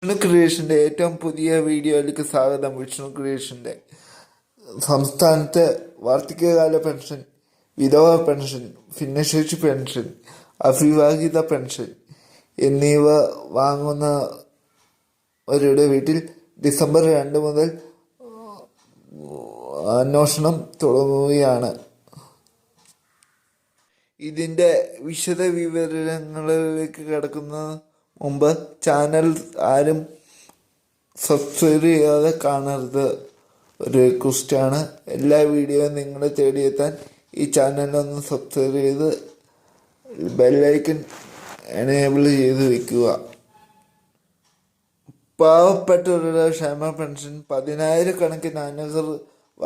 വിഷ്ണു ക്രിയേഷൻ്റെ ഏറ്റവും പുതിയ വീഡിയോയിലേക്ക് സ്വാഗതം. വിഷ്ണു ക്രിയേഷൻ്റെ സംസ്ഥാനത്തെ വാർദ്ധക്യകാല പെൻഷൻ, വിധവ പെൻഷൻ, ഭിന്നശേഷി പെൻഷൻ, അവിവാഹിത പെൻഷൻ എന്നിവ വാങ്ങുന്നവരുടെ വീട്ടിൽ ഡിസംബർ 2 മുതൽ അന്വേഷണം തുടങ്ങുകയാണ്. ഇതിൻ്റെ വിശദ വിവരങ്ങളിലേക്ക് കടക്കുന്ന മുമ്പ് ചാനൽ ആരും സബ്സ്ക്രൈബ് ചെയ്യാതെ കാണരുത്. ഒരു റിക്വസ്റ്റാണ്. എല്ലാ വീഡിയോയും നിങ്ങളെ തേടിയെത്താൻ ഈ ചാനലൊന്ന് സബ്സ്ക്രൈബ് ചെയ്ത് ബെല്ലൈക്കൺ എനേബിൾ ചെയ്ത് വയ്ക്കുക. പാവപ്പെട്ടവരുടെ ക്ഷേമ പെൻഷൻ 10,000 കണക്കിന് അനർഹർ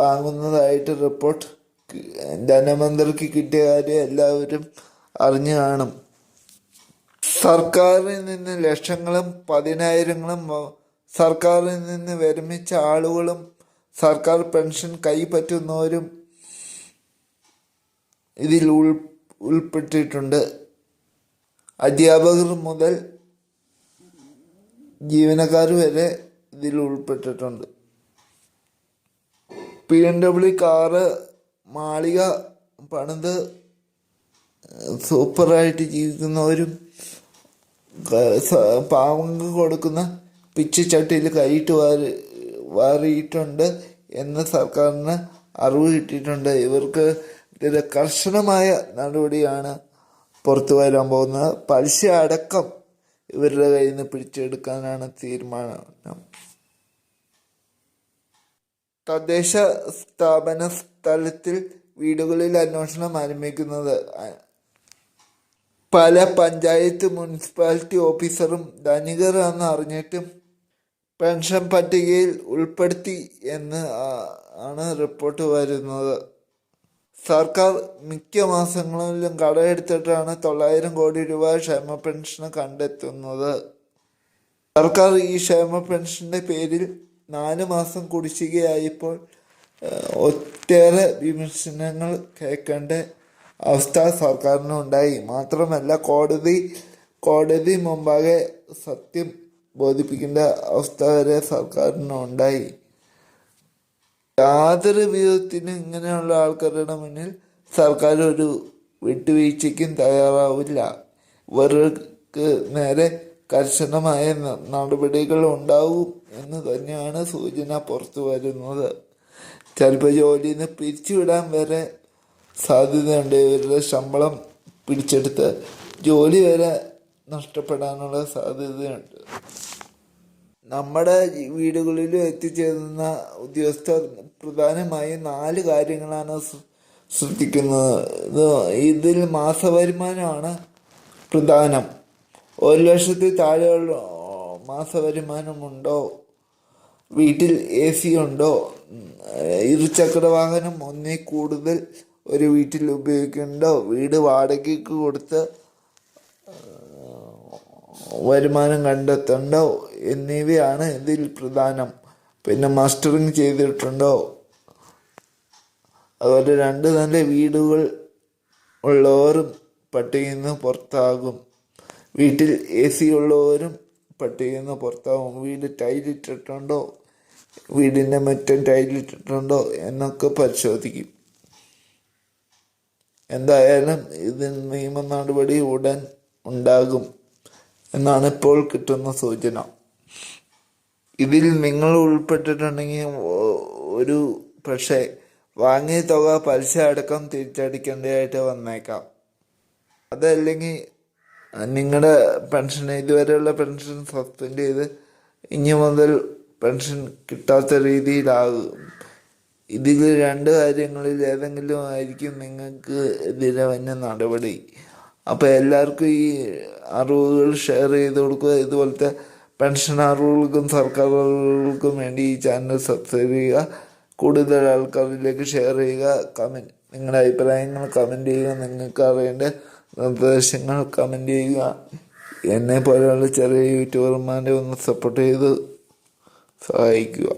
വാങ്ങുന്നതായിട്ട് റിപ്പോർട്ട് ധനമന്ത്രിക്ക് കിട്ടിയ കാര്യം എല്ലാവരും അറിഞ്ഞു കാണും. സർക്കാരിൽ നിന്ന് ലക്ഷങ്ങളും 10,000ങ്ങളും സർക്കാരിൽ നിന്ന് വിരമിച്ച ആളുകളും സർക്കാർ പെൻഷൻ കൈപ്പറ്റുന്നവരും ഇതിൽ ഉൾപ്പെട്ടിട്ടുണ്ട്. അധ്യാപകർ മുതൽ ജീവനക്കാർ വരെ ഇതിൽ ഉൾപ്പെട്ടിട്ടുണ്ട്. BMW കാറ്, മാളിക പണിത് സൂപ്പറായിട്ട് ജീവിക്കുന്നവരും പാവങ്ങൾക്ക് കൊടുക്കുന്ന പിച്ചച്ചട്ടിയിൽ കൈയിട്ട് വാരിയിട്ടുണ്ട് എന്ന് സർക്കാരിന് അറിവ് കിട്ടിയിട്ടുണ്ട്. ഇവർക്ക് ഇതിൻ്റെ കർശനമായ നടപടിയാണ് പുറത്തു വരാൻ പോകുന്നത്. പലിശ അടക്കം ഇവരുടെ കയ്യിൽ നിന്ന് പിടിച്ചെടുക്കാനാണ് തീരുമാനം. തദ്ദേശ സ്ഥാപന തലത്തിൽ വീടുകളിൽ അന്വേഷണം ആരംഭിക്കുന്നത്. പല പഞ്ചായത്ത് മുനിസിപ്പാലിറ്റി ഓഫീസറും ധനികരാണെന്ന് അറിഞ്ഞിട്ടും പെൻഷൻ പട്ടികയിൽ ഉൾപ്പെടുത്തി എന്ന് ആണ് റിപ്പോർട്ട് വരുന്നത്. സർക്കാർ മിക്ക മാസങ്ങളിലും കടമെടുത്തിട്ടാണ് 900 കോടി രൂപ ക്ഷേമ പെൻഷന് കണ്ടെത്തുന്നത്. സർക്കാർ ഈ ക്ഷേമ പെൻഷൻ്റെ പേരിൽ 4 മാസം കുടിശ്ശികയായപ്പോൾ ഒട്ടേറെ വിമർശനങ്ങൾ കേൾക്കേണ്ട അവസ്ഥ സർക്കാരിനുണ്ടായി. മാത്രമല്ല കോടതി മുമ്പാകെ സത്യം ബോധിപ്പിക്കേണ്ട അവസ്ഥ വരെ സർക്കാരിനുണ്ടായി. യാതൊരു വിധത്തിനും ഇങ്ങനെയുള്ള ആൾക്കാരുടെ മുന്നിൽ സർക്കാർ ഒരു വിട്ടുവീഴ്ചയ്ക്കും തയ്യാറാവില്ല. ഇവർക്ക് നേരെ കർശനമായ നടപടികൾ ഉണ്ടാവും എന്ന് തന്നെയാണ് സൂചന പുറത്തു വരുന്നത്. ചിലപ്പോൾ ജോലിയിൽ നിന്ന് പിരിച്ചുവിടാൻ വരെ സാധ്യതയുണ്ട്. ഇവരുടെ ശമ്പളം പിടിച്ചെടുത്ത് ജോലി വരെ നഷ്ടപ്പെടാനുള്ള സാധ്യതയുണ്ട്. നമ്മുടെ വീടുകളിലും എത്തിച്ചേരുന്ന ഉദ്യോഗസ്ഥർ പ്രധാനമായും 4 കാര്യങ്ങളാണ് ശ്രദ്ധിക്കുന്നത്. ഇതിൽ മാസവരുമാനമാണ് പ്രധാനം. 1 ലക്ഷത്തിൽ താഴെയുള്ള മാസവരുമാനമുണ്ടോ, വീട്ടിൽ AC ഉണ്ടോ, ഇരുചക്ര വാഹനം 1 കൂടുതൽ ഒരു വീട്ടിൽ ഉപയോഗിക്കുന്നുണ്ടോ, വീട് വാടകയ്ക്ക് കൊടുത്ത് വരുമാനം കണ്ടെത്തുന്നുണ്ടോ എന്നിവയാണ് ഇതിൽ പ്രധാനം. പിന്നെ മസ്റ്ററിങ് ചെയ്തിട്ടുണ്ടോ, അതുപോലെ 2 നല്ല വീടുകൾ ഉള്ളവരും പട്ടികയിൽ നിന്ന് പുറത്താകും. വീട്ടിൽ AC ഉള്ളവരും പട്ടികയിൽ നിന്ന് പുറത്താകും. വീട് ടൈലിട്ടിട്ടുണ്ടോ, വീടിൻ്റെ മുറ്റം ടൈലിട്ടിട്ടുണ്ടോ എന്നൊക്കെ പരിശോധിക്കും. എന്തായാലും ഇതിന് നിയമ നടപടി ഉടൻ ഉണ്ടാകും എന്നാണ് ഇപ്പോൾ കിട്ടുന്ന സൂചന. ഇതിൽ നിങ്ങൾ ഉൾപ്പെട്ടിട്ടുണ്ടെങ്കിൽ ഒരു പക്ഷേ വാങ്ങിയ തുക പലിശ അടക്കം തിരിച്ചടിക്കേണ്ടതായിട്ട് വന്നേക്കാം. അതല്ലെങ്കിൽ നിങ്ങളുടെ പെൻഷൻ, ഇതുവരെയുള്ള പെൻഷൻ സസ്പെൻഡ് ചെയ്ത് ഇനി മുതൽ പെൻഷൻ കിട്ടാത്ത രീതിയിലാകും. ഇതിൽ 2 കാര്യങ്ങളിൽ ഏതെങ്കിലും ആയിരിക്കും നിങ്ങൾക്ക് എതിരെ വന്ന നടപടി. അപ്പോൾ എല്ലാവർക്കും ഈ അറിവുകൾ ഷെയർ ചെയ്ത് കൊടുക്കുക. ഇതുപോലത്തെ പെൻഷൻ അറിവുകൾക്കും സർക്കാരുകൾക്കും വേണ്ടി ഈ ചാനൽ സബ്സ്ക്രൈബ് ചെയ്യുക. കൂടുതൽ ആൾക്കാരിലേക്ക് ഷെയർ ചെയ്യുക. നിങ്ങളുടെ അഭിപ്രായങ്ങൾ കമൻറ്റ് ചെയ്യുക. നിങ്ങൾക്ക് അറിയേണ്ട നിർദ്ദേശങ്ങൾ കമൻറ്റ് ചെയ്യുക. എന്നെ പോലെയുള്ള ചെറിയ യൂട്യൂബർമാരെ ഒന്ന് സപ്പോർട്ട് ചെയ്ത് സഹായിക്കുക.